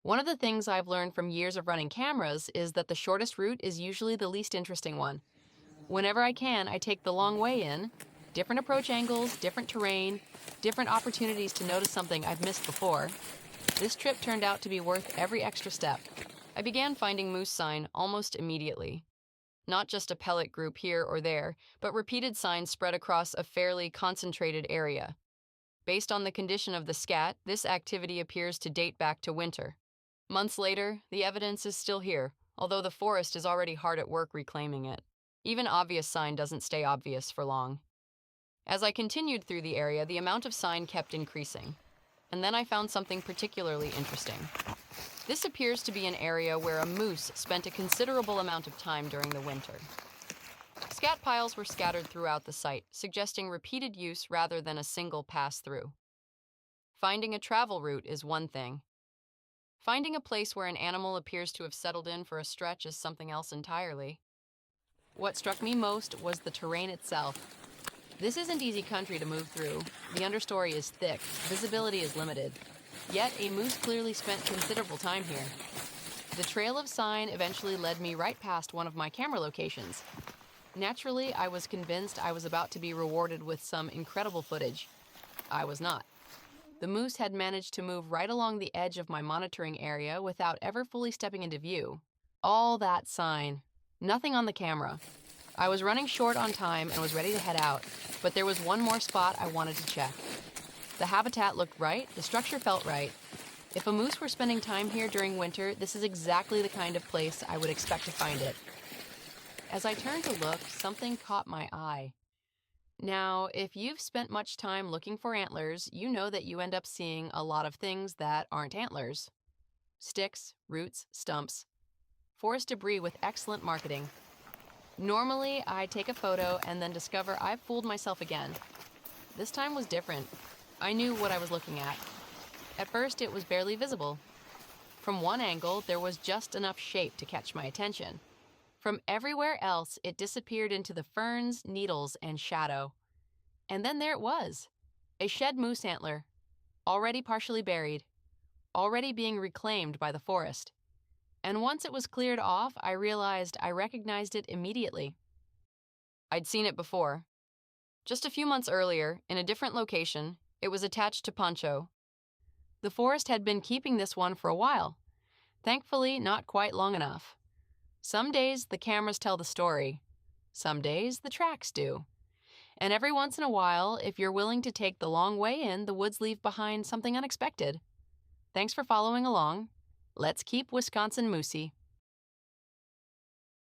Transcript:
One of the things I've learned from years of running cameras is that the shortest route is usually the least interesting one. Whenever I can, I take the long way in, different approach angles, different terrain, different opportunities to notice something I've missed before. This trip turned out to be worth every extra step. I began finding moose sign almost immediately. Not just a pellet group here or there, but repeated signs spread across a fairly concentrated area. Based on the condition of the scat, this activity appears to date back to winter. Months later, the evidence is still here, although the forest is already hard at work reclaiming it. Even obvious sign doesn't stay obvious for long. As I continued through the area, the amount of sign kept increasing. And then I found something particularly interesting. This appears to be an area where a moose spent a considerable amount of time during the winter. Scat piles were scattered throughout the site, suggesting repeated use rather than a single pass-through. Finding a travel route is one thing. Finding a place where an animal appears to have settled in for a stretch is something else entirely. What struck me most was the terrain itself. This isn't easy country to move through. The understory is thick, visibility is limited. Yet a moose clearly spent considerable time here. The trail of sign eventually led me right past one of my camera locations. Naturally, I was convinced I was about to be rewarded with some incredible footage. I was not. The moose had managed to move right along the edge of my monitoring area without ever fully stepping into view. All that sign. Nothing on the camera. I was running short on time and was ready to head out, but there was one more spot I wanted to check. The habitat looked right, the structure felt right. If a moose were spending time here during winter, this is exactly the kind of place I would expect to find it. As I turned to look, something caught my eye. Now, if you've spent much time looking for antlers, you know that you end up seeing a lot of things that aren't antlers. Sticks, roots, stumps. Forest debris with excellent marketing. Normally, I take a photo and then discover I've fooled myself again. This time was different. I knew what I was looking at. At first, it was barely visible. From one angle, there was just enough shape to catch my attention. From everywhere else, it disappeared into the ferns, needles, and shadow. And then there it was, a shed moose antler, already partially buried, already being reclaimed by the forest. And once it was cleared off, I realized I recognized it immediately. I'd seen it before. Just a few months earlier, in a different location, it was attached to Poncho. The forest had been keeping this one for a while. Thankfully, not quite long enough. Some days, the cameras tell the story. Some days, the tracks do. And every once in a while, if you're willing to take the long way in, the woods leave behind something unexpected. Thanks for following along. Let's keep Wisconsin moosey.